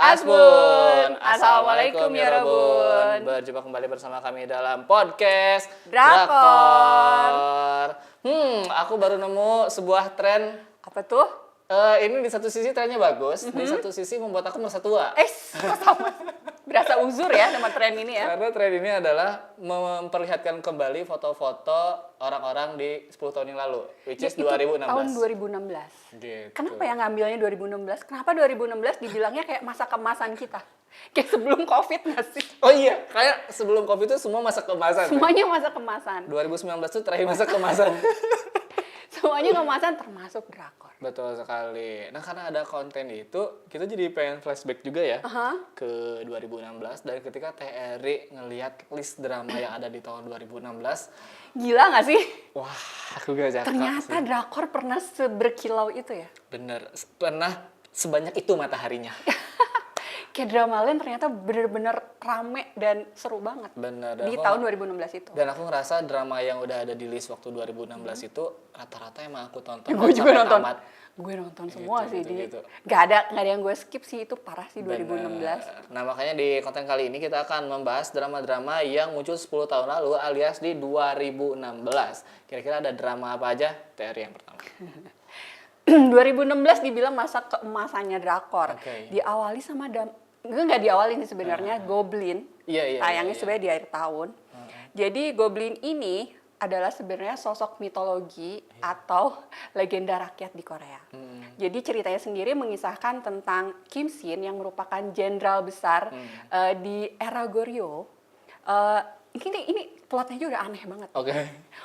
Asbun, Assalamualaikum ya Robun. Berjumpa kembali bersama kami dalam podcast Drakor. Aku baru nemu sebuah tren. Apa tuh? Ini di satu sisi trennya bagus, di satu sisi membuat aku merasa tua. Sama. Berasa uzur ya sama tren ini ya. Karena tren ini adalah memperlihatkan kembali foto-foto orang-orang di 10 tahun yang lalu, which is 2016. Tahun 2016. Gitu. Kenapa ya ngambilnya 2016? Kenapa 2016 dibilangnya kayak masa kemasan kita? Kayak sebelum Covid nggak sih? Oh iya, kayak sebelum Covid itu semua masa kemasan. Semuanya masa kemasan. 2019 itu terakhir masa kemasan. Semuanya kemasan termasuk drakor. Betul sekali. Nah, karena ada konten itu, kita jadi pengen flashback juga ya ke 2016. Dan ketika TRI ngelihat list drama yang ada di tahun 2016. Gila nggak sih? Wah, aku gak jangka Ternyata sih. drakor pernah seberkilau itu ya? Bener, pernah sebanyak itu mataharinya. Kayak drama lain ternyata bener-bener rame dan seru banget. Bener. Di tahun 2016 itu. Dan aku ngerasa drama yang udah ada di list waktu 2016 itu rata-rata emang aku tonton. Gue juga sampai nonton. tamat. Gue nonton semua sih. Gitu. Gak ada yang gue skip sih, itu parah sih 2016. Bener. Nah, makanya di konten kali ini kita akan membahas drama-drama yang muncul 10 tahun lalu alias di 2016. Kira-kira ada drama apa aja? TRI yang pertama. 2016 dibilang masa keemasannya drakor. Okay. Diawali sama nggak diawali sih sebenarnya Goblin. Iya. Tayangnya sebenarnya di akhir tahun. Jadi Goblin ini adalah sebenarnya sosok mitologi atau legenda rakyat di Korea. Jadi ceritanya sendiri mengisahkan tentang Kim Shin yang merupakan jenderal besar di era Goryeo. Ini plotnya aja udah aneh banget. Oke.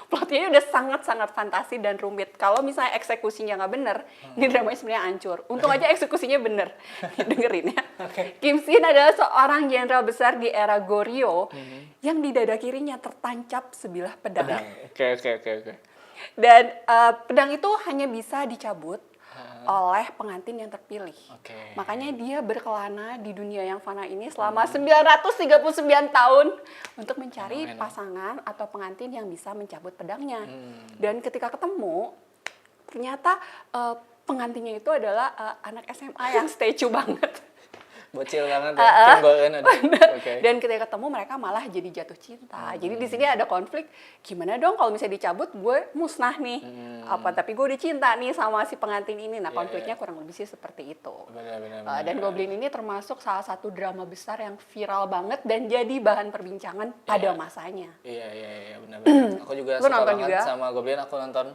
Plotnya udah sangat-sangat fantasi dan rumit. Kalau misalnya eksekusinya nggak bener, ini dramanya sebenarnya hancur. Untung aja eksekusinya bener. Dengerin ya. Okay. Kim Shin adalah seorang jenderal besar di era Goryeo yang di dada kirinya tertancap sebilah pedang. Oke. Dan pedang itu hanya bisa dicabut oleh pengantin yang terpilih. Okay. Makanya dia berkelana di dunia yang fana ini selama 939 tahun untuk mencari pasangan atau pengantin yang bisa mencabut pedangnya. Dan ketika ketemu, ternyata pengantinnya itu adalah anak SMA yang statue banget. Bocil banget ya. Okay. Dan ketika ketemu mereka malah jadi jatuh cinta. Jadi di sini ada konflik. Gimana dong kalau misalnya dicabut, gue musnah nih. Tapi gue udah cinta nih sama si pengantin ini. Nah, konfliknya kurang lebih sih seperti itu. Benar. Dan Goblin ini termasuk salah satu drama besar yang viral banget dan jadi bahan perbincangan pada masanya. Iya, benar. Aku juga Lu suka nonton banget juga? sama Goblin. Aku nonton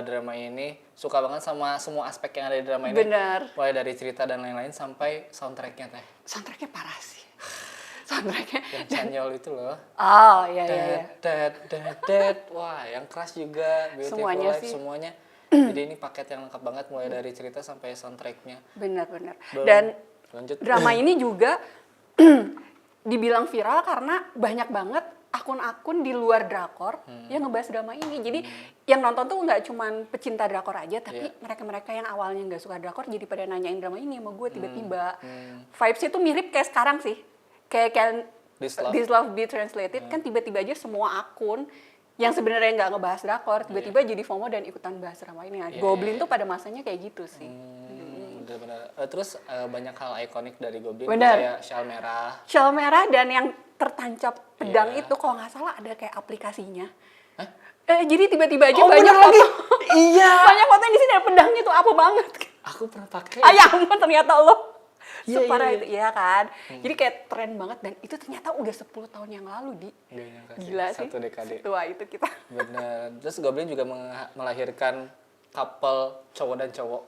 drama ini. Suka banget sama semua aspek yang ada di drama ini. Benar. Mulai dari cerita dan lain-lain sampai soundtracknya teh. Soundtracknya parah sih. Soundtracknya. Yang Chanyeol itu loh. Oh, iya. Dead. Wah, yang keras juga. Beautiful Semuanya Life, sih. semuanya. Jadi ini paket yang lengkap banget mulai dari cerita sampai soundtracknya. Benar. Dan lanjut. drama ini juga dibilang viral karena banyak banget akun-akun di luar drakor yang ngebahas drama ini. Jadi yang nonton tuh nggak cuman pecinta drakor aja, tapi mereka-mereka yang awalnya nggak suka drakor jadi pada nanyain drama ini sama gue tiba-tiba. Vibes itu mirip kayak sekarang sih. Kayak This Love Be Translated kan tiba-tiba aja semua akun yang sebenarnya nggak ngebahas drakor tiba-tiba jadi FOMO dan ikutan bahas drama ini. Goblin tuh pada masanya kayak gitu sih. Benar. Terus banyak hal ikonik dari Goblin. Bener. Kayak Shawl merah dan yang tertancap pedang itu kalau nggak salah ada kayak aplikasinya. Jadi tiba-tiba aja banyak foto. Iya. Banyak foto yang di sini ada pedangnya tuh apa banget. Aku pernah pakai. Ampun ternyata lo. Iya, Separah iya. itu, iya kan? Jadi kayak tren banget dan itu ternyata udah 10 tahun yang lalu Nggak nyangka sih. Gila sih. Satu dekade. Setua itu kita. Bener. Terus Goblin juga melahirkan couple cowok dan cowok.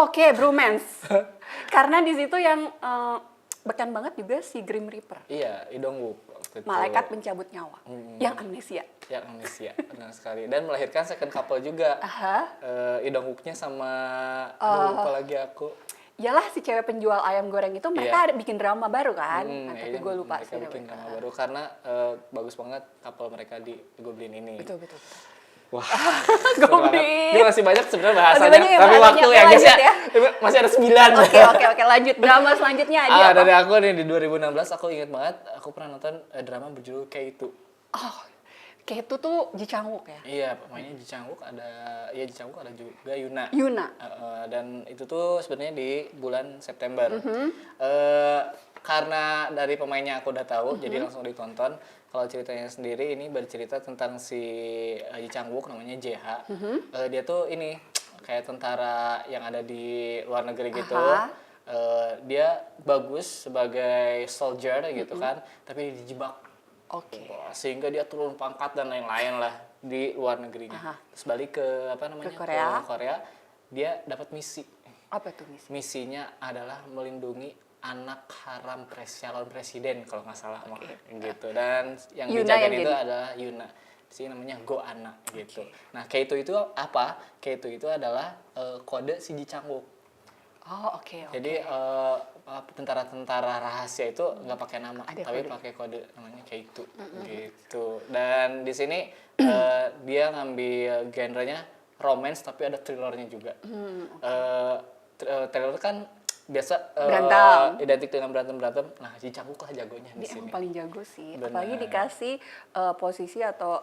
Oke, bromance. Karena di situ yang beken banget juga si Grim Reaper. Iya, Lee Dong-wook waktu itu. Malaikat pencabut nyawa. Yang amnesia. Yang amnesia, benar sekali. Dan melahirkan second couple juga. Lee Dong-wooknya sama lupa lagi aku. Iyalah si cewek penjual ayam goreng itu mereka ada bikin drama baru kan. Tapi gue lupa sih. Mereka bikin drama baru karena bagus banget couple mereka di Goblin ini. Betul. Wah, Goblin. ini masih banyak sebenarnya bahasanya, banyak ya, tapi waktu ya guys ya. ya. Masih ada 9. Oke, lanjut. Drama selanjutnya ada apa? Dari aku nih di 2016 aku inget banget, aku pernah nonton drama berjudul Kayak Itu. Kayak itu tuh Ji Chang-wook ya? Iya, pemainnya Ji Chang-wook Ji Chang-wook ada juga Yuna. Yuna. Dan itu tuh sebenarnya di bulan September. Karena dari pemainnya aku udah tahu, jadi langsung ditonton. Kalau ceritanya sendiri ini bercerita tentang si Ji Chang-wook namanya JH. Dia tuh ini kayak tentara yang ada di luar negeri gitu. Dia bagus sebagai soldier gitu kan, tapi dijebak. Oke. Sehingga dia turun pangkat dan lain-lain lah di luar negerinya. Terus balik ke Ke Korea. ke Korea, dia dapat misi. Apa tuh misi? Misinya adalah melindungi anak haram calon presiden kalau nggak salah gitu. Dan yang Yuna dijaga yang itu jadi? adalah Yuna. Si namanya Go Ana gitu. Nah, K2 itu apa? K2 itu adalah kode si Ji Chang-wook. Oh, oke. Jadi tentara-tentara rahasia itu nggak pakai nama, Ada tapi kode. pakai kode namanya K2 gitu. Dan di sini dia ngambil genrenya romance tapi ada thrillernya juga. Thriller kan biasa Berantem. identik dengan berantem. Nah, Ji Chang-wook lah jagonya di Dia sini. emang paling jago sih. Benar. Apalagi dikasih posisi atau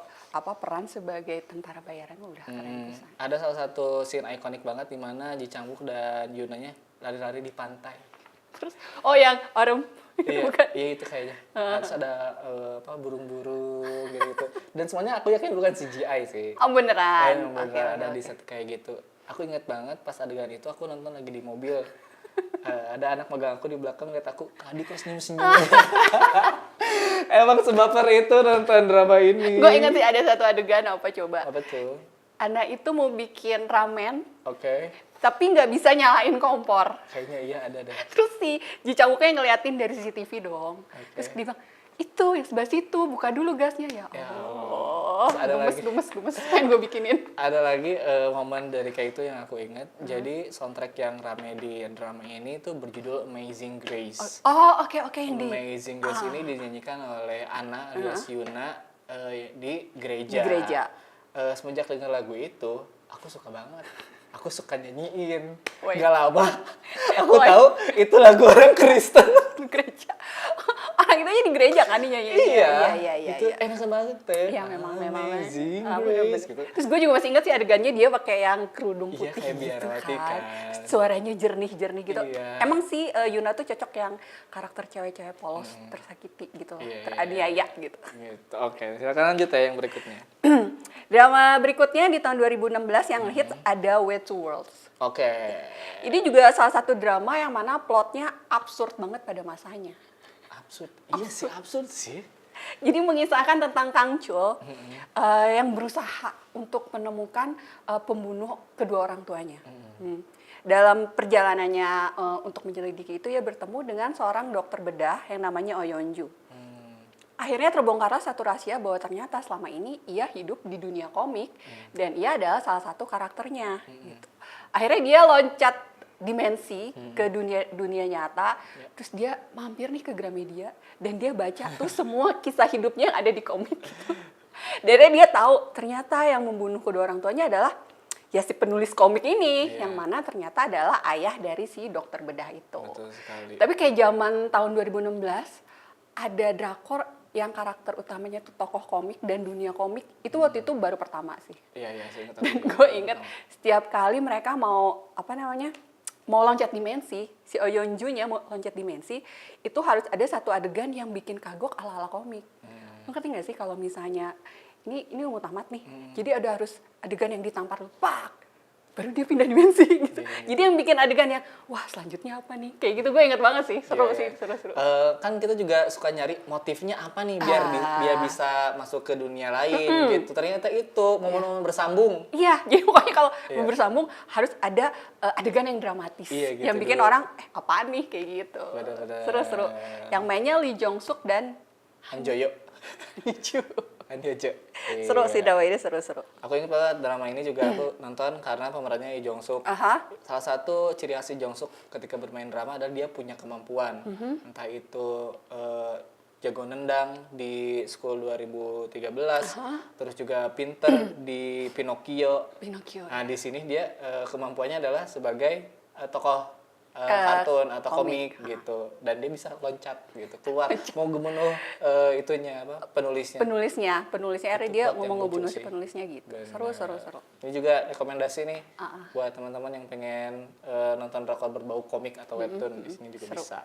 peran sebagai tentara bayaran udah keren pisan. Ada salah satu scene ikonik banget di mana Ji Chang-wook dan Yunanya lari-lari di pantai. Terus yang orem Iya, bukan? iya itu kayaknya. Harus ada burung-burung gitu. Dan semuanya aku yakin bukan CGI sih. Oh beneran. Emang beneran ada di set kayak gitu. Aku inget banget pas adegan itu aku nonton lagi di mobil. Ada anak magang aku di belakang liat aku, tadi kok senyum-senyum. Emang sebaper itu nonton drama ini. Gue inget sih ada satu adegan apa coba. Apa tuh? Anak itu mau bikin ramen, Oke. tapi nggak bisa nyalain kompor. Kayaknya iya ada deh. Terus si Ji Chang-wooknya ngeliatin dari CCTV dong. Oke. Terus dia bilang, itu yang sebelah situ, buka dulu gasnya ya. Ya Oh, Terus ada lagi. gemes yang gue bikinin. Ada lagi momen dari kayak itu yang aku ingat. Jadi soundtrack yang rame di drama ini tuh berjudul Amazing Grace. Oh, oke yang di Amazing Grace ini dinyanyikan oleh Anna alias Yuna di gereja. Di gereja. Semenjak dengar lagu itu, aku suka banget. Aku suka nyanyiin. Woi. Gak lama, aku tahu itu lagu orang Kristen. di gereja. Orang itu aja di gereja kan nyanyi. Iya. Itu enak banget teh. Iya memang. Amazing Bener-bener. Grace gitu. Terus gue juga masih ingat sih adegannya dia pakai yang kerudung Iya, putih kayak gitu biarawati kan. kan. Suaranya jernih gitu. Iya. Emang sih Yuna tuh cocok yang karakter cewek-cewek polos tersakiti gitu, Iya. teraniaya gitu. Gitu. Oke, silakan lanjut ya yang berikutnya. Drama berikutnya di tahun 2016 yang hits ada Way to Worlds. Oke. Ini juga salah satu drama yang mana plotnya absurd banget pada masanya. Absurd. Iya sih, absurd sih. Jadi mengisahkan tentang Kang Chul yang berusaha untuk menemukan pembunuh kedua orang tuanya. Dalam perjalanannya untuk menyelidiki itu, ia bertemu dengan seorang dokter bedah yang namanya Oh Yeon-ju. Akhirnya terbongkarlah satu rahasia bahwa ternyata selama ini ia hidup di dunia komik dan ia adalah salah satu karakternya. Gitu. Akhirnya dia loncat dimensi ke dunia nyata, terus dia mampir nih ke Gramedia dan dia baca tuh semua kisah hidupnya yang ada di komik gitu. Dan dia tahu ternyata yang membunuh kedua orang tuanya adalah ya si penulis komik ini, yang mana ternyata adalah ayah dari si dokter bedah itu. Betul sekali. Tapi kayak zaman tahun 2016 ada drakor yang karakter utamanya tuh tokoh komik dan dunia komik itu waktu itu baru pertama sih. Iya, saya ingat. Dan gue inget setiap kali mereka mau mau loncat dimensi, si Oh Yeon-ju-nya mau loncat dimensi, itu harus ada satu adegan yang bikin kagok ala-ala komik. Lo ngerti nggak sih kalau misalnya ini umum tamat nih, jadi ada harus adegan yang ditampar lu, pak, baru dia pindah dimensi gitu. Jadi yang bikin adegan yang wah selanjutnya apa nih, kayak gitu gue inget banget sih, seru. Kan kita juga suka nyari motifnya apa nih biar bisa masuk ke dunia lain gitu. Ternyata itu momen-momen bersambung. Iya, jadi pokoknya kalau mau bersambung harus ada adegan yang dramatis, Iya, gitu yang bikin dulu. orang apaan nih kayak gitu. Bener-bener. Seru. Yang mainnya Lee Jong Suk dan Han Joyo. Ju. Han Joyo. Seru sih drama ini seru. Aku ingat banget drama ini juga aku nonton karena pemerannya Lee Jong Suk. Salah satu ciri khas Lee Jong Suk ketika bermain drama adalah dia punya kemampuan. Entah itu jago nendang di School 2013, terus juga pinter di Pinocchio. Nah, di sini dia kemampuannya adalah sebagai tokoh kartun atau komik. komik gitu, dan dia bisa loncat gitu keluar mau ngebunuh itunya apa penulisnya. penulisnya akhirnya Itu dia plot ngomong yang lucu ngebunuh si sih. penulisnya gitu. Bener. Seru. Ini juga rekomendasi nih Ah. buat teman-teman yang pengen nonton drakor berbau komik atau webtoon, di sini juga Seru. bisa.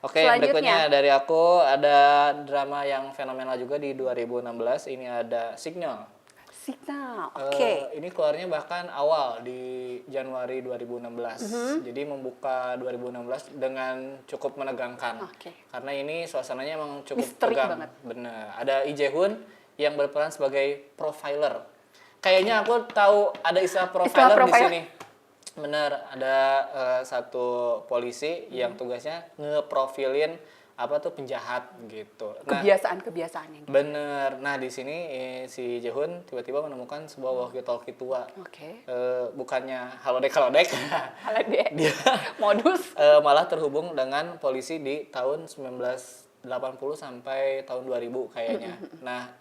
Oke, Selanjutnya. berikutnya dari aku ada drama yang fenomenal juga di 2016. Ini ada Signal. Signal, oke. Ini keluarnya bahkan awal di Januari 2016. Jadi membuka 2016 dengan cukup menegangkan. Oke. Karena ini suasananya emang cukup Misteri tegang. banget. Bener. Ada Lee Jae-hoon yang berperan sebagai profiler. Kayaknya aku tahu ada istilah profiler di profiler. sini. Bener, ada satu polisi yang tugasnya ngeprofilin apa tuh penjahat gitu. Nah, Kebiasaan-kebiasaannya gitu. bener. Nah, di sini si Jae-hoon tiba-tiba menemukan sebuah walkie-talkie tua. Oke. Bukannya halodeck. Halo deh. Dia Modus. malah terhubung dengan polisi di tahun 1980 sampai tahun 2000 kayaknya. Nah,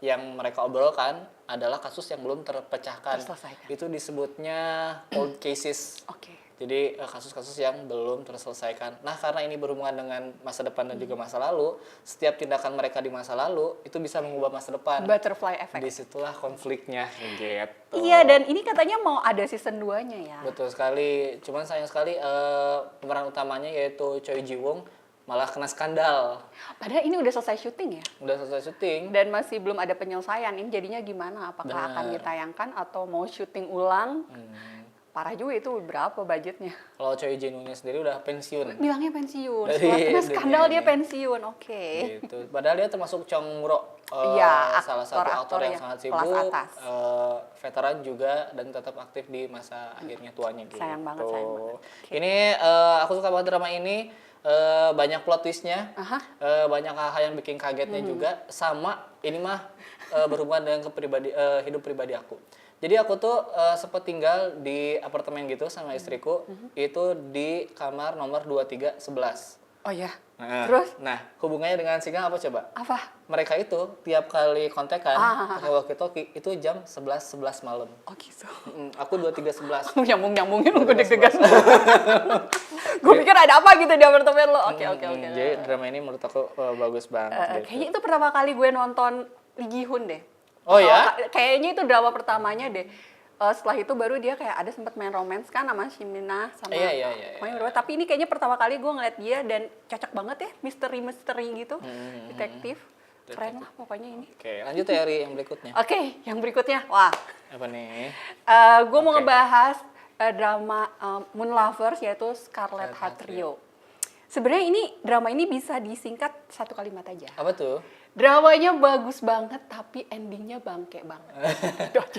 yang mereka obrolkan adalah kasus yang belum terpecahkan. Terselesaikan. Itu disebutnya cold cases. Oke. Jadi kasus-kasus yang belum terselesaikan. Nah, karena ini berhubungan dengan masa depan dan juga masa lalu, setiap tindakan mereka di masa lalu itu bisa mengubah masa depan. Butterfly effect. Disitulah konfliknya gitu. Iya, dan ini katanya mau ada season 2-nya ya. Betul sekali. Cuman sayang sekali pemeran utamanya yaitu Choi Ji-won malah kena skandal. Padahal ini udah selesai syuting ya. Udah selesai syuting. Dan masih belum ada penyelesaian. Ini jadinya gimana? Apakah Benar. akan ditayangkan atau mau syuting ulang? Parah juga itu, berapa budgetnya? Kalau Choi Ji-wonnya sendiri udah pensiun. Bilangnya pensiun. Dari Setelah kena dunia skandal dia ini. pensiun. Oke. Gitu. Padahal dia termasuk Chong Muro, Iya, salah satu aktor yang sangat kelas sibuk, atas. veteran juga dan tetap aktif di masa akhirnya tuanya gitu. Sayang banget. Oke. Ini aku suka banget drama ini, banyak plot twist-nya, Aha. banyak hal-hal yang bikin kagetnya juga, sama ini mah berhubungan dengan hidup pribadi aku. Jadi aku tuh sempat tinggal di apartemen gitu sama istriku, itu di kamar nomor 2311. Oh ya. Terus? Nah, hubungannya dengan Signal apa coba? Apa? Mereka itu tiap kali kontekan pakai walkie-talkie itu jam 11.11 malam. Oh gitu. Aku 23.11. Nyambungin gue deg-degan. Gue pikir ada apa gitu di apartemen lo. Oke. Jadi drama ini menurut aku bagus banget. Gitu. Kayaknya itu pertama kali gue nonton Lee Ji-hoon deh. Oh ya? Kayaknya itu drama pertamanya deh. Setelah itu baru dia kayak ada sempat main romance kan sama Shimina sama Iya. pokoknya berdua. Tapi ini kayaknya pertama kali gue ngeliat dia dan cocok banget ya, misteri gitu, detektif. Keren lah pokoknya ini. Oke, lanjut teori yang berikutnya. Oke, yang berikutnya, wah, Apa nih? gue mau Oke. ngebahas drama Moon Lovers yaitu Scarlet Heart Trio. Sebenarnya drama ini bisa disingkat satu kalimat aja. Apa tuh? Dramanya bagus banget tapi endingnya bangke banget.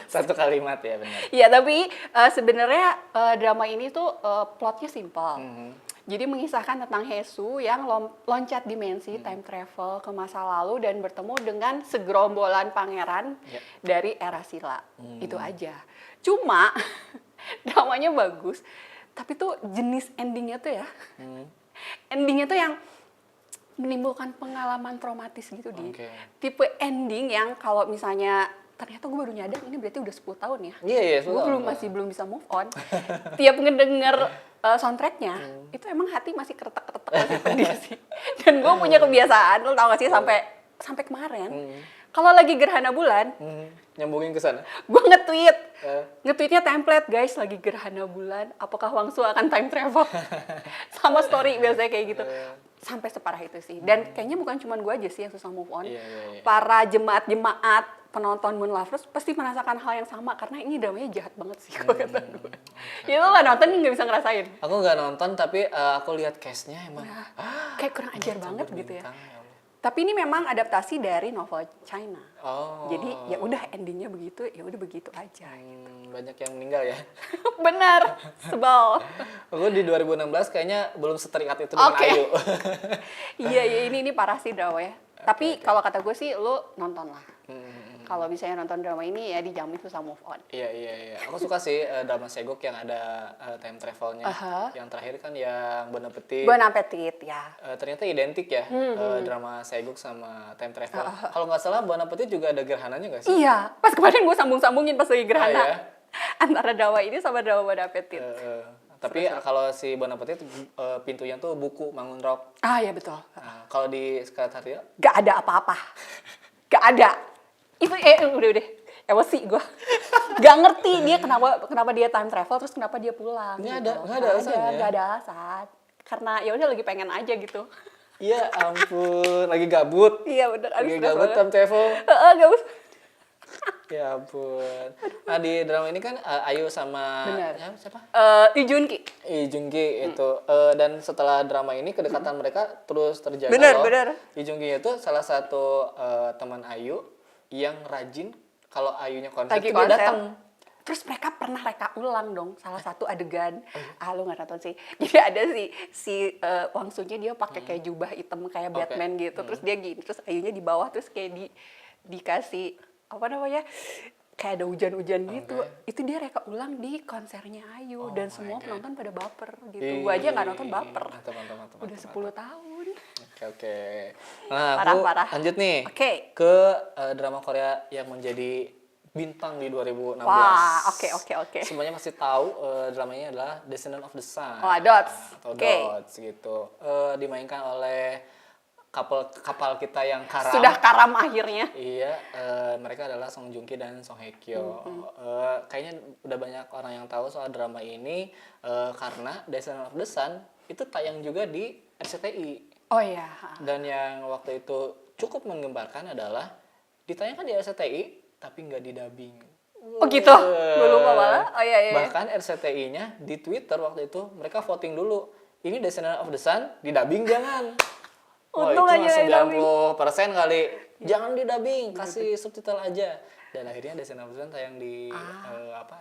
Satu kalimat ya, benar. Iya, tapi sebenarnya drama ini tuh plotnya simpel. Jadi mengisahkan tentang Haesoo yang loncat dimensi, time travel ke masa lalu dan bertemu dengan segerombolan pangeran dari era Silla. Itu aja. Cuma dramanya bagus, tapi tuh jenis endingnya tuh ya. Endingnya tuh yang menimbulkan pengalaman traumatis gitu di tipe ending yang kalau misalnya ternyata gue baru nyadar ini berarti udah 10 tahun ya. Iya, Gue masih belum bisa move on. Tiap ngedenger soundtracknya itu emang hati masih keretak-keretak masih pedih sih. Dan gue punya kebiasaan, lo tau gak sih sampai kemarin kalau lagi gerhana bulan, nyambungin ke sana. gue nge-tweetnya template, guys, lagi gerhana bulan, apakah Wangsu akan time travel? Sama story biasanya kayak gitu. Sampai separah itu sih. Dan kayaknya bukan cuma gue aja sih yang susah move on. Iya. Para jemaat penonton Moon Lovers pasti merasakan hal yang sama karena ini dramanya jahat banget sih kalau kata gue. Ya lo nggak nonton nggak bisa ngerasain. Aku nggak nonton tapi aku lihat case-nya emang Kayak kurang ajar banget gitu ya. berbintang, ya Allah. Tapi ini memang adaptasi dari novel China. Oh. Jadi ya udah endingnya begitu, ya udah begitu aja. Banyak yang meninggal ya. Benar, sebel. Aku di 2016 kayaknya belum seterikat itu dengan Oke. Ayu. Iya, ini parah sih drama ya. Tapi kalau kata gue sih lo nonton lah. Kalau misalnya nonton drama ini ya dijamin susah move on. Iya. Aku suka sih drama Segok yang ada time travelnya. Yang terakhir kan yang Bon Appetit. Bon Appetit ya. Ternyata identik ya drama Segok sama time travel. Kalau nggak salah Bon Appetit juga ada gerhananya nggak sih? Iya, pas kemarin gue sambung-sambungin pas lagi gerhana. Ah, ya? Antara drama ini sama drama Bon Appetit. Tapi kalau si Bon Appetit pintunya tuh buku Mangun Rock. Ah ya betul. Nah, kalau di Sekretariat Gak ada apa-apa. Gak ada. Itu udah. Emosi gue. Gak ngerti dia kenapa dia time travel terus kenapa dia pulang. Nggak ada alasannya. Gak ada alasan. Karena ya udah lagi pengen aja gitu. iya ampun, lagi gabut. Iya bener. Lagi gabut time travel. Gabut. Ya ampun. Nah di drama ini kan Ayu sama Bener. ya, siapa? Lee Jun Ki. Lee Jung Gi itu. Dan setelah drama ini kedekatan mereka terus terjaga Bener, loh. bener. Lee Jung Gi itu salah satu teman Ayu yang rajin kalau Ayunya konser Lagi tuh dia konser. datang. Terus mereka pernah reka ulang dong salah satu adegan. Lu nggak nonton sih. Jadi ada si Wang Sunnya dia pakai kayak jubah hitam kayak Batman gitu. Terus dia gini, terus Ayunya di bawah terus kayak dikasih apa namanya? Kayak ada hujan-hujan gitu. Itu dia reka ulang di konsernya Ayu dan semua penonton pada baper gitu. Gua aja nggak nonton baper. Mantap, Udah 10 tahun. Oke. Nah, aku Parah. lanjut nih Oke. ke drama Korea yang menjadi bintang di 2016. Wah, oke. Semuanya pasti tahu dramanya adalah Descendant of the Sun. Oh, Dots. Atau Oke. Dots gitu. Dimainkan kapal kita yang karam. Sudah karam akhirnya. Iya, mereka adalah Song Joong Ki dan Song Hye Kyo. Kayaknya udah banyak orang yang tahu soal drama ini karena Descendant of the Sun itu tayang juga di RCTI. Oh iya. Dan yang waktu itu cukup menggemparkan adalah ditayangkan di RCTI tapi nggak didubbing. Oh gitu? Gue lupa malah. Oh iya. Bahkan RCTI-nya di Twitter waktu itu mereka voting dulu. Ini Descendant of the Sun didubbing jangan. Untung itu aja mah yang 90% kali. Jangan didubbing, kasih subtitle aja. Dan akhirnya Descendant of the Sun tayang di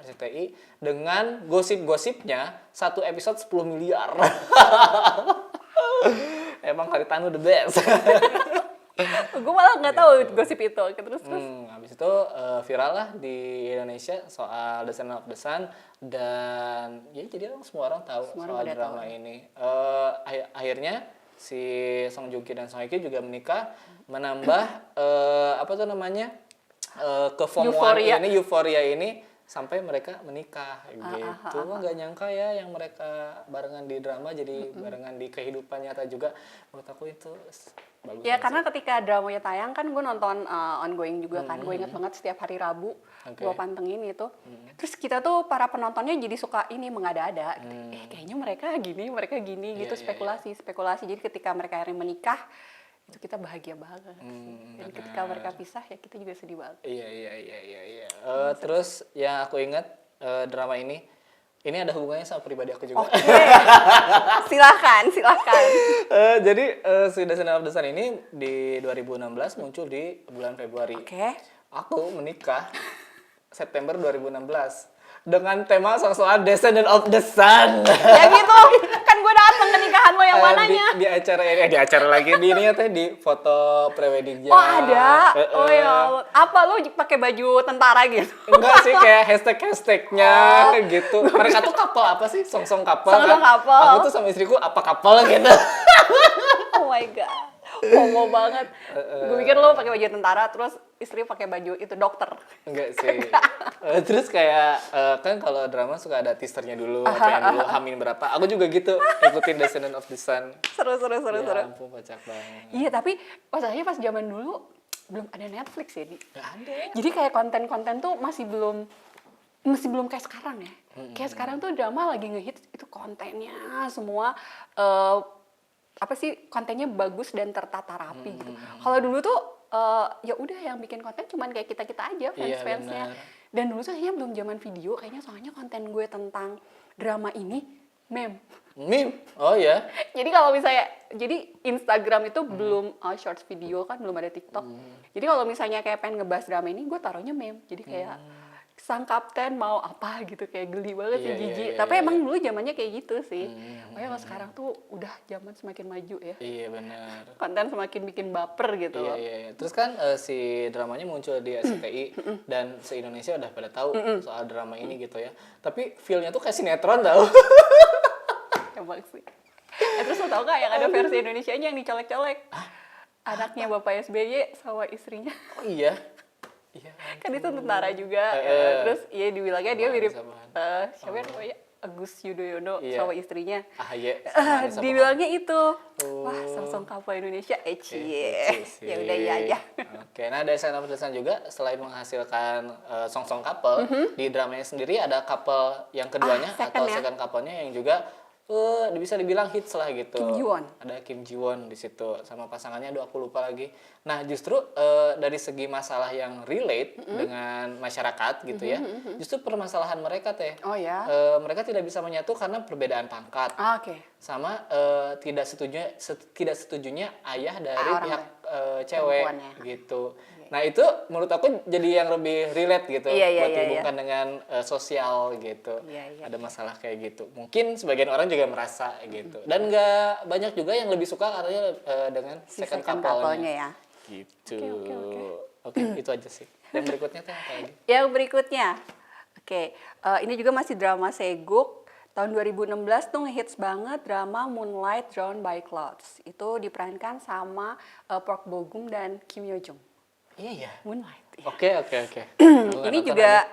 RCTI dengan gosip-gosipnya satu episode 10 miliar. Emang Haritanu the best. Gue malah nggak tahu gosip itu. Terus. Habis itu viral lah di Indonesia soal Descendant of the Sun dan ya jadi semua orang tahu soal drama ini. Akhirnya si Song Joong Ki dan Song Hye Kyo juga menikah, menambah kefomoan euforia ini sampai mereka menikah gitu. Nggak nyangka ya yang mereka barengan di drama jadi barengan di kehidupan nyata juga. Menurut aku itu bagus. Ya karena ketika dramanya tayang kan gue nonton ongoing juga kan. Gue ingat banget setiap hari Rabu gue pantengin itu. Terus kita tuh para penontonnya jadi suka ini mengada-ada. Kayaknya mereka gini gitu, spekulasi. Jadi ketika mereka akhirnya menikah itu kita bahagia banget. Dan ketika mereka pisah ya kita juga sedih banget. Iya. Terus yang aku ingat drama ini ada hubungannya sama pribadi aku juga. Oke. Silahkan. Jadi si Descendant of the Sun ini di 2016 muncul di bulan Februari. Oke. Aku menikah September 2016 dengan tema soal Descendant of the Sun. Ya gitu. Kan gue datang ke nikahan lo yang mananya. Di acara lagi di foto preweddingnya. Oh ada. Oh ya Allah. Apa lo pakai baju tentara gitu? Enggak sih, kayak hashtagnya gitu. Mereka tuh couple apa sih? Song couple kan? Couple. Aku tuh sama istriku apa couple gitu. Oh my god. FOMO banget. Gue pikir lo pakai baju tentara terus istri pakai baju itu dokter. Enggak sih. Terus kayak kan kalau drama suka ada teasernya dulu, kayak dulu Hamin berapa. Aku juga gitu ikutin Descendant of the Sun. Seru. Ya ampun, kocak banget. Iya, tapi masalahnya pas zaman dulu belum ada Netflix ya, Di. Nggak ada. Jadi kayak konten-konten tuh masih belum kayak sekarang ya. Kayak sekarang tuh drama lagi ngehits itu kontennya semua kontennya bagus dan tertata rapi gitu. Kalau dulu tuh ya udah yang bikin konten cuman kayak kita aja fans-fansnya. Dan dulu tuh kayaknya belum zaman video, kayaknya soalnya konten gue tentang drama ini meme. Oh ya. Jadi kalau misalnya Instagram itu belum shorts video kan, belum ada TikTok. Jadi kalau misalnya kayak pengen ngebahas drama ini, gue taruhnya meme. Jadi kayak sang kapten mau apa gitu, kayak geli banget sih, jijik. Tapi emang dulu zamannya kayak gitu sih. Makanya kalau sekarang tuh udah zaman semakin maju ya. Iya benar. Konten semakin bikin baper gitu. Iya. Terus kan si dramanya muncul di RCTI dan se-Indonesia udah pada tahu soal drama ini gitu ya. Tapi feel-nya tuh kayak sinetron tau. Emang sih. Terus lo tau gak yang ada versi Indonesianya yang dicolek-colek? Anaknya Bapak SBY sama istrinya. Oh iya. Kan itu tentara juga. Terus dibilangnya dia mirip siapa namanya? Agus Yudhoyono Iya. sama istrinya. AHY sama Anissa Pohan. Dibilangnya itu, Oh. wah Samsung kapal Indonesia, cie. Sih. Ya udah iya aja. Oke, nah dari Sign of the Sun juga selain menghasilkan song-song couple, di dramanya sendiri ada couple yang keduanya atau second ya. second couple-nya yang juga bisa dibilang hits lah gitu. Kim Ji-won. Ada Kim Ji-won di situ sama pasangannya, aduh aku lupa lagi. Nah, justru dari segi masalah yang relate dengan masyarakat gitu ya. Justru permasalahan mereka teh. Oh ya. Mereka tidak bisa menyatu karena perbedaan pangkat. Oke. Sama tidak setujunya ayah dari Orang pihak cewek perempuannya. gitu. Nah itu menurut aku jadi yang lebih relate gitu buat dihubungkan dengan sosial gitu. Iya. Ada masalah kayak gitu. Mungkin sebagian orang juga merasa gitu. Dan nggak banyak juga yang lebih suka katanya dengan Si second second couple-nya. couple-nya ya. Gitu. Oke. Oke, itu aja sih. Yang berikutnya tuh apa lagi? Yang berikutnya, oke, ini juga masih drama Seguk. Tahun 2016 tuh ngehits banget drama Moonlight Drawn by Clouds. Itu diperankan sama Park Bo Gum dan Kim Yo Jong. Iya. Moonlight. Oke. Ini juga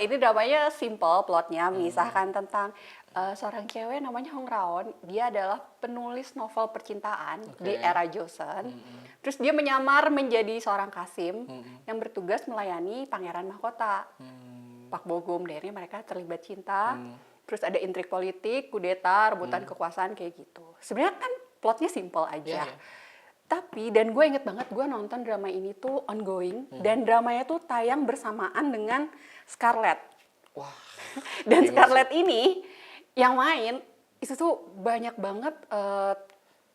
ini dramanya simple plotnya, mengisahkan tentang seorang cewek namanya Hong Raon. Dia adalah penulis novel percintaan di era Joseon. Terus dia menyamar menjadi seorang kasim yang bertugas melayani pangeran mahkota. Pak Bogum, akhirnya mereka terlibat cinta. Terus ada intrik politik, kudeta, rebutan kekuasaan kayak gitu. Sebenarnya kan plotnya simple aja. Iya. Tapi, dan gue inget banget gue nonton drama ini tuh ongoing. Dan dramanya tuh tayang bersamaan dengan Scarlett. Wah. Dan Scarlett ini yang main itu tuh banyak banget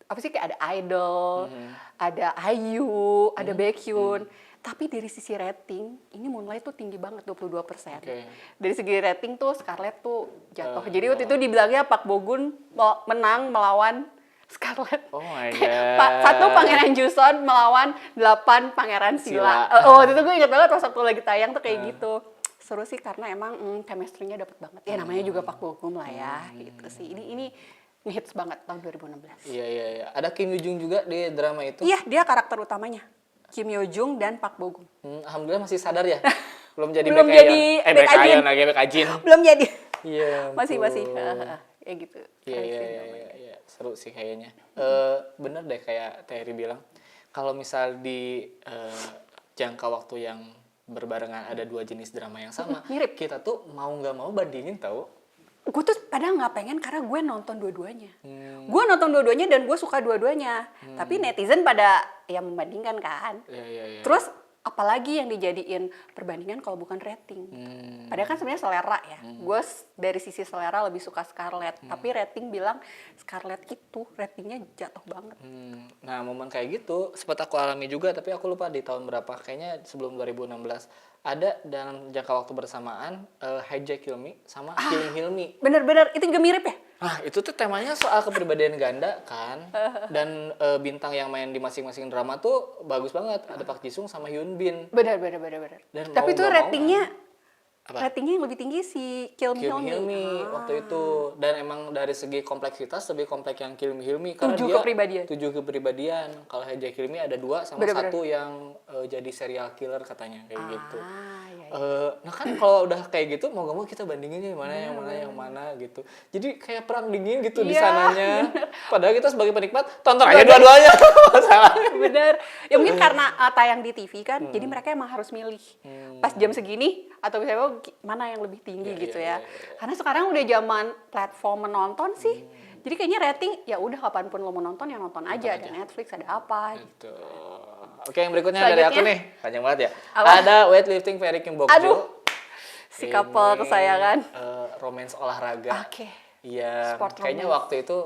apa sih, kayak ada Idol, ada IU, ada Baekhyun. Tapi dari sisi rating, ini Moonlight tuh tinggi banget, 22%. Oke. Dari segi rating tuh Scarlett tuh jatuh. Jadi waktu itu dibilangnya Park Bo Gum menang melawan Scarlett. Oh my god. Satu pangeran Joseon melawan 8 pangeran Silla. Silla. Waktu itu gue inget banget pas waktu lagi tayang tuh kayak gitu. Seru sih karena emang chemistry-nya dapet banget. Ya namanya juga Park Bo Gum lah ya, gitu sih. Ini ngehits banget tahun 2016. Iya. Ada Kim Yoo Jung juga di drama itu. Iya, dia karakter utamanya. Kim Yo Jung dan Park Bo Gum. Alhamdulillah masih sadar ya. Belum jadi Belum Baek jadi Ayeon. Baek Baek Ajin. Ayeon lagi, Baek Ajin. Belum jadi. Iya. Masih ampun. ya gitu. Iya. Seru sih kayaknya. Bener deh kayak Terry bilang. Kalau misal di jangka waktu yang berbarengan ada dua jenis drama yang sama, mirip. kita tuh mau nggak mau bandingin tahu. Gue tuh padahal nggak pengen karena gue nonton dua-duanya. Gue nonton dua-duanya dan gue suka dua-duanya. Tapi netizen pada ya membandingkan kan. Iya. Terus apalagi yang dijadiin perbandingan kalau bukan rating. Padahal kan sebenarnya selera ya. Gue dari sisi selera lebih suka Scarlett. Tapi rating bilang Scarlett itu ratingnya jatuh banget. Nah, momen kayak gitu sempat aku alami juga, tapi aku lupa di tahun berapa. Kayaknya sebelum 2016. Ada dalam jangka waktu bersamaan Hijack Hilmi sama Healing Hilmi. Bener-bener, itu juga mirip ya? Nah, itu tuh temanya soal kepribadian ganda kan. Dan bintang yang main di masing-masing drama tuh bagus banget. Ada Park Ji Sung sama Hyun Bin. Bener. Dan Tapi mau tuh nggak mau ratingnya Apa? ratingnya yang lebih tinggi si Kim Kim Hilmi. Hilmi waktu itu. Dan emang dari segi kompleksitas lebih kompleks yang Kim Hilmi. Karena 7 dia kepribadian. 7 kepribadian. Kalau Hijack Hilmi ada 2 sama Bener-bener. satu yang jadi serial killer katanya kayak gitu. Iya. Nah kan kalau udah kayak gitu mau gak mau kita bandinginnya yang mana gitu. Jadi kayak perang dingin gitu di Iya, sananya. Padahal kita sebagai penikmat tonton aja dua-duanya. Masalah. Bener. Ya mungkin karena tayang di TV kan, jadi mereka emang harus milih. Pas jam segini, atau misalnya mana yang lebih tinggi gitu ya. Karena sekarang udah zaman platform menonton sih. Jadi kayaknya rating, ya udah kapanpun lo mau nonton, ya nonton aja. Ada Netflix, ada apa gitu. Gitu. Oke, yang berikutnya dari aku Selanjutnya? nih. Panjang banget ya. Apa? Ada Weightlifting Very Kim Bok Jo. Aduh, si couple kesayangan. Romance olahraga. Oke. Iya, Sport kayaknya romance. waktu itu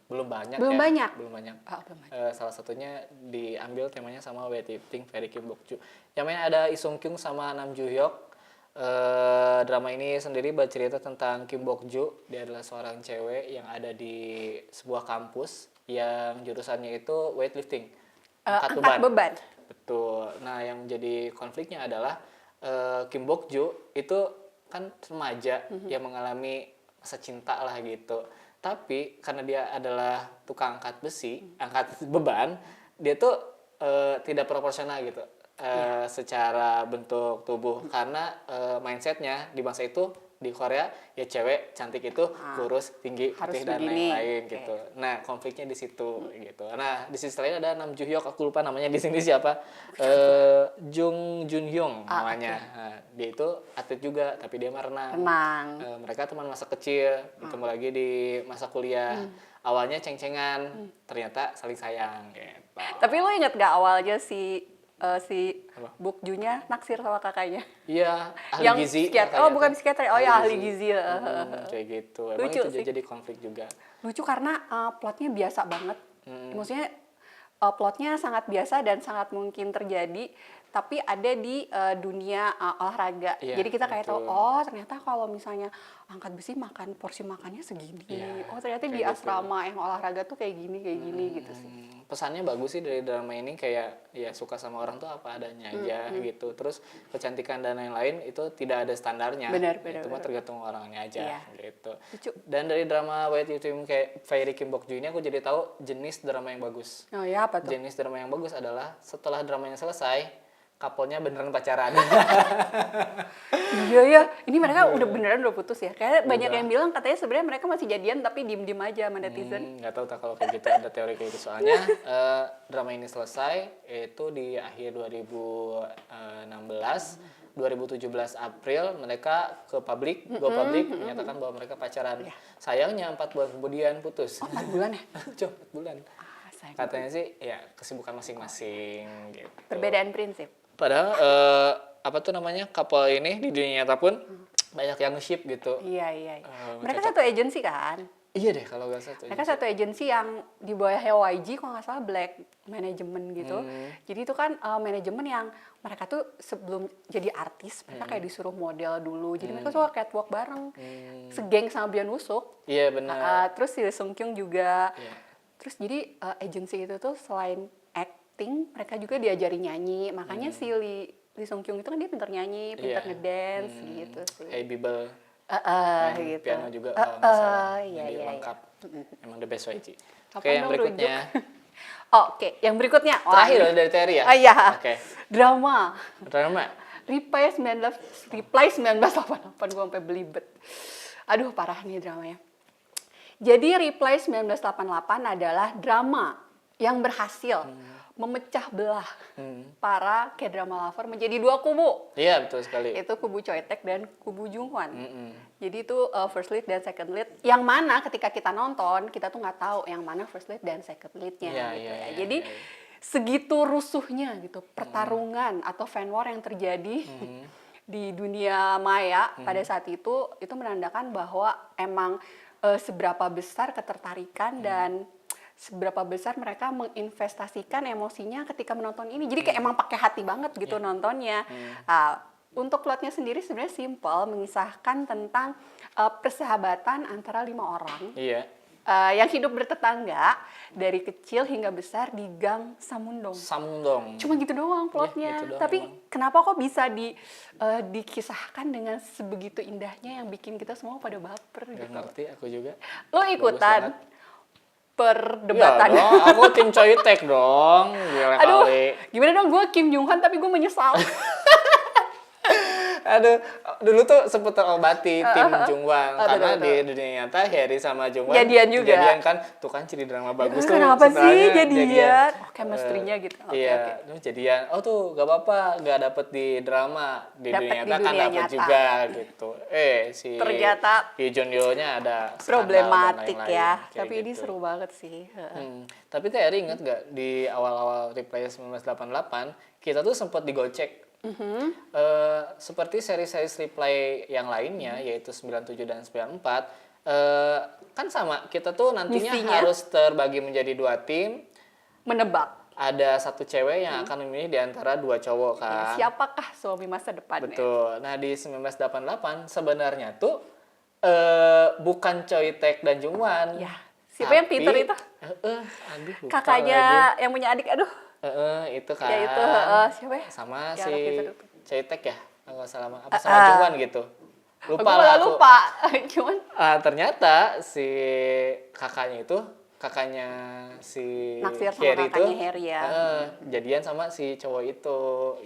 belum banyak Belum ya. banyak? Belum banyak. Belum banyak. Salah satunya diambil temanya sama Weightlifting Very Kim Bok Jo. Yang main ada Lee Sung Kyung sama Nam Joo Hyuk. Drama ini sendiri bercerita tentang Kim Bok Jo. Dia adalah seorang cewek yang ada di sebuah kampus yang jurusannya itu weightlifting, Angkat beban. Betul. Nah, yang jadi konfliknya adalah Kim Bok Jo itu kan remaja yang mengalami masa cinta lah gitu. Tapi karena dia adalah tukang angkat besi, angkat beban, dia tuh tidak proporsional gitu. Secara bentuk tubuh karena mindsetnya di masa itu di Korea ya cewek cantik itu kurus, tinggi, Harus putih dan begini. lain-lain Oke. gitu. Nah, konfliknya di situ gitu. Nah, di sisi lain ada Nam Joo Hyuk, aku lupa namanya di sini siapa. Jung Jun Hyung namanya. Nah, dia itu atlet juga tapi dia mah renang. Renang. Mereka teman masa kecil, ketemu lagi di masa kuliah. Awalnya ceng-cengan, ternyata saling sayang gitu. Tapi lo inget gak awalnya si Apa? Bok Junya naksir sama kakaknya? Iya, ahli Yang gizi. psikiater. makanya Oh, bukan tuh. psikiater. Oh ya, ahli gizi. Kayak gitu. Emang Lucu itu sih. jadi konflik juga. Lucu karena plotnya biasa banget. Maksudnya plotnya sangat biasa dan sangat mungkin terjadi, tapi ada di dunia olahraga. Iya, Jadi kita kayak tahu, betul. oh ternyata kalau misalnya angkat besi porsi makannya segini. Iya, Oh ternyata di kayak gitu. asrama yang olahraga tuh kayak gini gitu sih. Pesannya bagus sih dari drama ini, kayak ya suka sama orang tuh apa adanya aja gitu. Terus kecantikan dan lain-lain itu tidak ada standarnya. Benar, Itu mah tergantung orangnya aja Iya. gitu. Lucu. Dan dari drama White Team kayak Fairy Kim Bok Joo ini aku jadi tahu jenis drama yang bagus. Oh ya apa tuh? Jenis drama yang bagus adalah setelah dramanya selesai, couple-nya beneran pacaran. Iya ya, ini mereka udah putus ya. Kayak banyak Udah. yang bilang katanya sebenarnya mereka masih jadian tapi diem-diem aja sama netizen. Nggak tahu tak kalau kayak gitu, ada teori kayak gitu. Soalnya drama ini selesai itu di akhir 2016, 2017 April mereka ke publik, go publik menyatakan bahwa mereka pacaran. Sayangnya 4 bulan kemudian putus. 4 bulan ya? Cuma 4 bulan. Sayang. Katanya sih ya kesibukan masing-masing gitu. Perbedaan prinsip. Padahal apa tuh namanya, couple ini di dunia nyata pun banyak yang nge-ship gitu. Iya. Mereka cocok. satu agensi kan? Iya deh kalau nggak satu. Mereka satu agensi yang di bawah YG kalau nggak salah Black Management gitu. Jadi itu kan manajemen yang mereka tuh sebelum jadi artis mereka kayak disuruh model dulu. Jadi mereka suka catwalk bareng, segeng sama Byeon Woosuk. Iya benar. Terus si Sung Kyung juga. Iya. Terus jadi agensi itu tuh selain acting mereka juga diajari nyanyi. Makanya si Lee Sung Kyung itu kan dia pintar nyanyi, pintar Iya. ngedance gitu sih. Hey Bibel. Main Main gitu. piano juga kalau nggak salah. Iya, Jadi iya. lengkap. Emang the best YG. Kapan Oke, yang dong berikutnya. Oke, yang berikutnya. Wah, Terakhir ini- loh dari Terry ya? Oh iya. Oke. Drama. Drama. Reply 1988 gue sampai belibet. Aduh, parah nih dramanya. Jadi Reply 1988 adalah drama yang berhasil memecah belah para K-drama lover menjadi 2 kubu. Iya, betul sekali. Itu kubu Choi Taek dan kubu Jung Hwan. Jadi itu first lead dan second lead. Yang mana ketika kita nonton, kita tuh nggak tahu yang mana first lead dan second leadnya Iya, gitu iya, ya. iya, Jadi iya. segitu rusuhnya gitu pertarungan atau fan war yang terjadi di dunia maya pada saat itu menandakan bahwa emang seberapa besar ketertarikan dan seberapa besar mereka menginvestasikan emosinya ketika menonton ini. Jadi kayak emang pakai hati banget gitu nontonnya. Untuk plotnya sendiri sebenarnya simple, mengisahkan tentang persahabatan antara 5 orang Iya. yang hidup bertetangga dari kecil hingga besar di Gang Samundong. Samdong. Cuma gitu doang plotnya. gitu doang Tapi emang. kenapa kok bisa dikisahkan dengan sebegitu indahnya yang bikin kita semua pada baper Gak gitu. ngerti aku juga. Lo Bagus ikutan banget. perdebatan. Iya dong, aku tim Choi Taek dong. Gila Aduh, kali. gimana dong gue Kim Jung Han tapi gue menyesal. Aduh, dulu tuh sempet terobati tim Jungwang karena betul. di dunia nyata Harry sama Jungwang Jadian juga. Jadian kan, tuh kan ciri drama bagus tuh. Kenapa sih setelahnya jadian? Oh, chemistry-nya gitu. Oke, Iya, terus jadian. Oh tuh gak apa-apa, gak dapet di drama, di Dapet dunia di nyata kan dunia dapet nyata. juga gitu. Si Ternyata Lee Jun Yo-nya ada skandal dan problematik lain-lain, ya. kayak Tapi ini gitu. seru banget sih. Tapi Terry inget gak di awal-awal Reply 1988 kita tuh sempat digocek. Seperti seri-seri Reply yang lainnya yaitu 97 dan 94 kan sama, kita tuh nantinya Misinya? harus terbagi menjadi 2 tim. Menebak. Ada satu cewek yang akan memilih di antara 2 cowok kan. Siapakah suami masa depannya? Betul. Nah di 1988 sebenarnya tuh bukan Choi Taek dan Jungwon. Ya, siapa yang pinter itu? Aduh lupa Kakaknya lagi. yang punya adik, aduh. Itu kan. Ya itu, siapa ya? Sama Ya, si anak pinter itu. Choi Taek ya. Kalau nggak salah apa sama Jungwon gitu. Lupa Gue lah malah aku. lupa. Cuman Ternyata si kakaknya itu kakaknya si Naksir sama Harry kakaknya itu Harry ya. jadian sama si cowok itu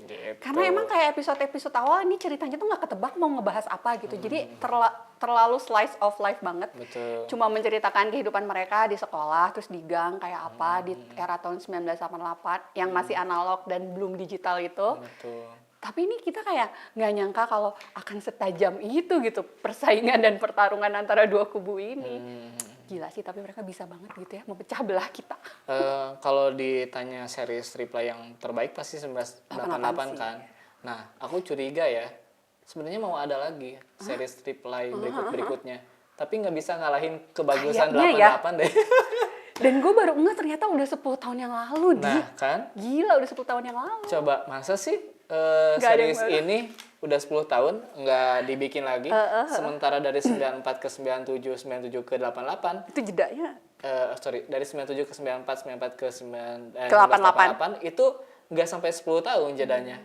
gitu. Karena emang kayak episode-episode awal ini ceritanya tuh nggak ketebak mau ngebahas apa gitu. Jadi terlalu slice of life banget. Betul. Cuma menceritakan kehidupan mereka di sekolah, terus di gang kayak apa di era tahun 1988 yang masih analog dan belum digital itu. Betul. Tapi ini kita kayak nggak nyangka kalau akan setajam itu gitu persaingan dan pertarungan antara dua kubu ini. Gila sih, tapi mereka bisa banget gitu ya memecah belah kita. Kalau ditanya series reply yang terbaik pasti 1988 sih. kan. Nah, aku curiga ya, sebenarnya mau ada lagi series reply berikutnya. Tapi nggak bisa ngalahin kebagusan Kayaknya 88 deh. Dan gue baru enggak ternyata udah 10 tahun yang lalu. Nah, kan? Gila udah 10 tahun yang lalu. Coba, masa sih Nggak ada yang series baru. ini udah 10 tahun nggak dibikin lagi, sementara dari 94 ke 97, 97 ke 88, Itu jedanya dari 97 ke 94, 94 ke 9, Ke 88 itu nggak sampai 10 tahun jedanya.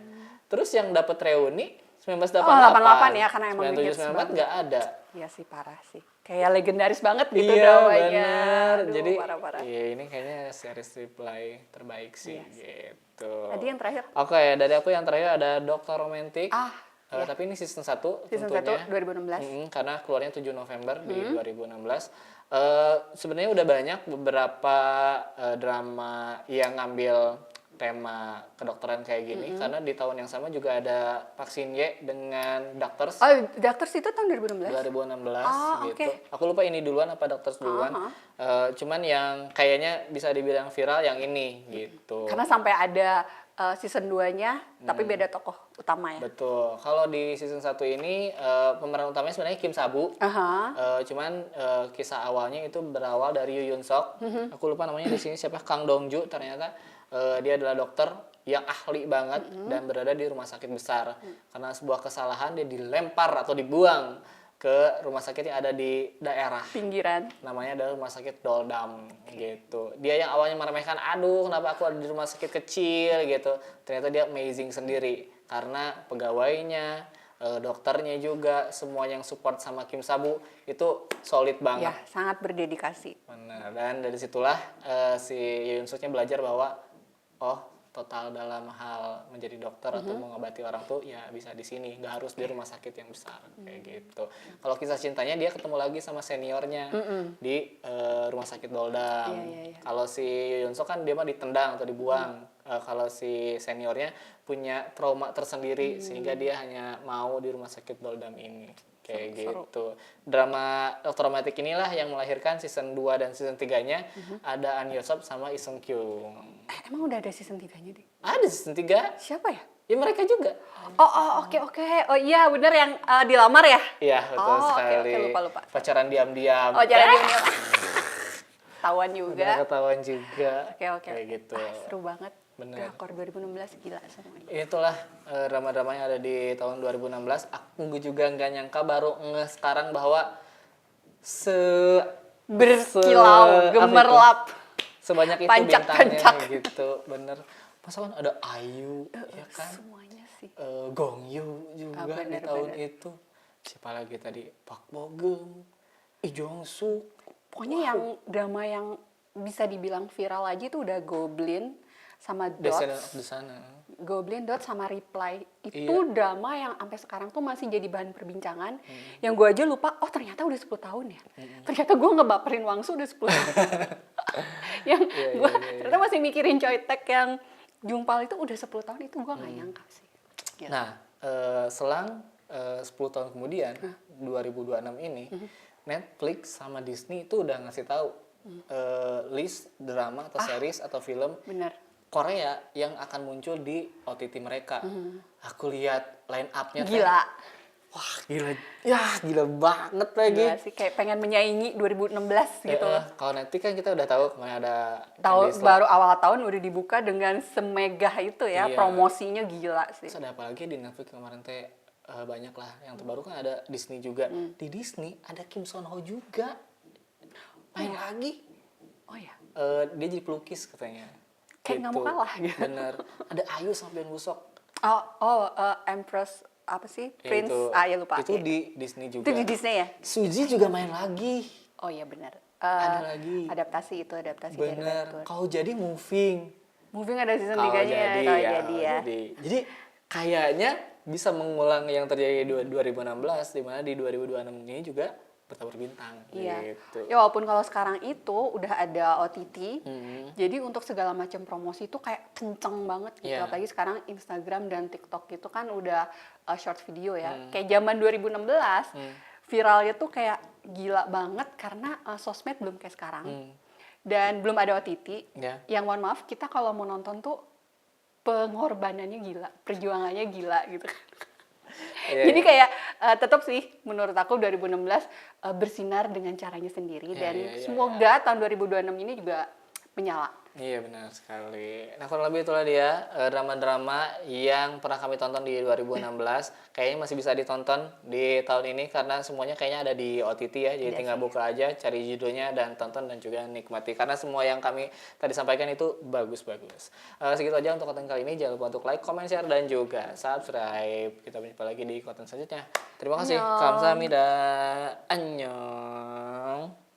Terus yang dapat reuni 1988, 88 ya, karena emang 97, hits 94 banget. nggak ada. Iya sih parah sih. Kayak legendaris banget gitu Iya dramanya. benar. Aduh, Jadi parah-parah. iya, ini kayaknya series reply terbaik sih gitu. Tadi yang terakhir Oke, dari aku yang terakhir ada Dokter Romantik. iya. Tapi ini season 1 Season tentunya. 1 2016. Karena keluarnya 7 November di 2016. Sebenarnya udah banyak beberapa drama yang ngambil tema kedokteran kayak gini. Karena di tahun yang sama juga ada Vaksin Y dengan Doctors. Oh, Doctors itu tahun 2016? 2016 gitu. oke. Aku lupa ini duluan apa Doctors duluan. Cuman yang kayaknya bisa dibilang viral yang ini gitu. Karena sampai ada season 2-nya, tapi beda tokoh utama ya. Betul. Kalau di season 1 ini pemeran utamanya sebenarnya Kim Sabu. Cuman kisah awalnya itu berawal dari Yoo Yun Sok. Aku lupa namanya di sini siapa, Kang Dong Ju ternyata. Dia adalah dokter yang ahli banget dan berada di rumah sakit besar. Karena sebuah kesalahan dia dilempar atau dibuang ke rumah sakit yang ada di daerah. Pinggiran. Namanya adalah rumah sakit Doldam gitu. Dia yang awalnya meremehkan, aduh kenapa aku ada di rumah sakit kecil gitu. Ternyata dia amazing sendiri karena pegawainya, dokternya juga, semua yang support sama Kim Sabu itu solid banget. Ya, sangat berdedikasi. Benar. Dan dari situlah si Yoo Yun Suknya belajar bahwa total dalam hal menjadi dokter atau mengobati orang tuh ya bisa di sini, nggak harus di rumah sakit yang besar kayak gitu. Kalau kisah cintanya dia ketemu lagi sama seniornya di rumah sakit Doldam. Iya. Kalau si Yoo Yun Suk kan dia mah ditendang atau dibuang. Kalau si seniornya punya trauma tersendiri sehingga dia hanya mau di rumah sakit Doldam ini. Kayak gitu. Drama Dokter Romantik inilah yang melahirkan season 2 dan season 3-nya. Ada An Yosop sama Lee Sung Kyung. Emang udah ada season 3-nya deh? Ada season 3. Siapa ya? Ya mereka juga. Oke. Oh iya bener yang dilamar ya? Iya, betul sekali. Oke, lupa. Pacaran diam-diam. Oh, jangan diam-diam. Ketahuan juga. Udah ketahuan juga. Oke. Kayak gitu. Seru banget. Bener. Drakor 2016 gila semuanya. Itulah drama-drama yang ada di tahun 2016. Aku juga nggak nyangka baru sekarang bahwa berkilau, gemerlap, sebanyak itu pancak-pancak bintangnya gitu. Bener. Masa kan ada Ayu, ya kan? Semuanya sih. Gong Yoo juga di tahun itu. Siapa lagi tadi? Park Bo Gum, Lee Jong Suk. Pokoknya yang drama yang bisa dibilang viral aja itu udah Goblin sama Descendant Dots. of the Sun. Goblin, Dots sama Reply. Itu drama yang sampai sekarang tuh masih jadi bahan perbincangan. Yang gue aja lupa, ternyata udah 10 tahun ya. Ternyata gue ngebaperin Wangsu udah 10 tahun. Yang gue ternyata masih mikirin Choi Taek yang Jumpal itu udah 10 tahun, itu gue gak nyangka sih. Gitu. Nah, selang 10 tahun kemudian, 2026 ini, Netflix sama Disney itu udah ngasih tahu list drama atau series atau film Bener. Korea yang akan muncul di OTT mereka. Aku lihat line up-nya. Gila. Wah, gila. Ya, gila banget lagi. Gila sih, kayak pengen menyaingi 2016 gitu loh. Kalau Netflix kan kita udah tahu kemarin ada Baru awal tahun udah dibuka dengan semegah itu ya, Iya. promosinya gila sih. Terus ada apa lagi di Netflix kemarin teh banyak lah. Yang terbaru kan ada Disney juga. Di Disney ada Kim Son Ho juga. Main lagi. Oh ya. Dia jadi pelukis katanya. Kayak nggak mau kalah gitu. Bener. Ada Ayu sama Ben Wusok. Empress apa sih? Ya, Prince. itu, Ya lupa. Itu ya. di Disney juga. Itu di Disney ya? Suzy juga main lagi. Oh iya benar. Ada lagi. adaptasi dari Bener. webtoon. Kau jadi moving. Moving ada season Kalau 3-nya ya, jadi kalau ya, jadi kalau ya. jadi kayaknya bisa mengulang yang terjadi di 2016 di mana di 2026 ini juga bertabur bintang Iya. gitu. Ya walaupun kalau sekarang itu udah ada OTT, Hmm. jadi untuk segala macam promosi itu kayak kenceng banget gitu. Iya. Apalagi sekarang Instagram dan TikTok itu kan udah short video ya. Hmm. Kayak zaman 2016, viralnya tuh kayak gila banget karena sosmed belum kayak sekarang. Dan belum ada OTT. Ya. Yang mohon maaf, kita kalau mau nonton tuh pengorbanannya gila, perjuangannya gila gitu kan. Iya, Jadi iya. kayak tetap sih menurut aku 2016 bersinar dengan caranya sendiri dan iya, semoga tahun 2026 ini juga menyala. Iya benar sekali. Nah kurang lebih itulah dia drama-drama yang pernah kami tonton di 2016. Kayaknya masih bisa ditonton di tahun ini karena semuanya kayaknya ada di OTT ya. Jadi Iya tinggal sih. buka aja, cari judulnya dan tonton dan juga nikmati. Karena semua yang kami tadi sampaikan itu bagus-bagus. Segitu aja untuk konten kali ini. Jangan lupa untuk like, comment, share, dan juga subscribe. Kita berjumpa lagi di konten selanjutnya. Terima kasih. Annyeong. Kamsahamnida. Annyeong.